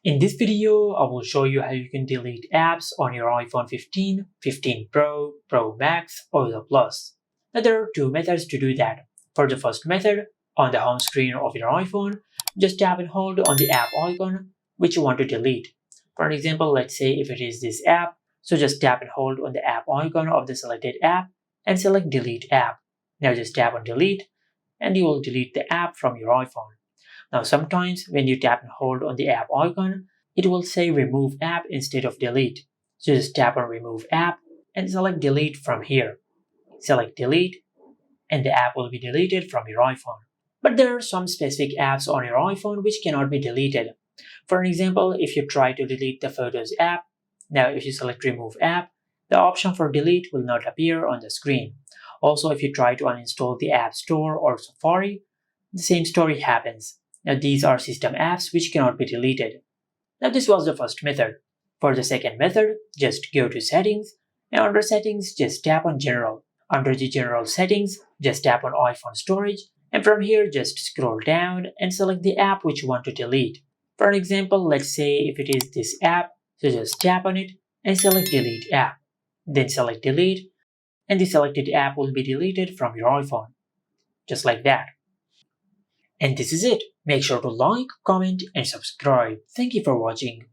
In this video, I will show you how you can delete apps on your iPhone 15, 15 Pro, Pro Max, or the Plus. Now there are two methods to do that. For the first method, on the home screen of your iPhone, just tap and hold on the app icon which you want to delete. For an example, let's say if it is this app, so just tap and hold on the app icon of the selected app and select Delete App. Now just tap on Delete and you will delete the app from your iPhone. Now sometimes when you tap and hold on the app icon, it will say remove app instead of delete. So just tap on remove app and select delete from here. Select delete and the app will be deleted from your iPhone. But there are some specific apps on your iPhone which cannot be deleted. For an example, if you try to delete the Photos app, now if you select remove app, the option for delete will not appear on the screen. Also, if you try to uninstall the App Store or Safari, the same story happens. Now these are system apps which cannot be deleted. Now this was the first method. For the second method, just go to settings and under settings just tap on general. Under the general settings, just tap on iPhone storage and from here just scroll down and select the app which you want to delete. For an example, let's say if it is this app, so just tap on it and select delete app. Then select delete and the selected app will be deleted from your iPhone. Just like that. And this is it. Make sure to like, comment, and subscribe. Thank you for watching.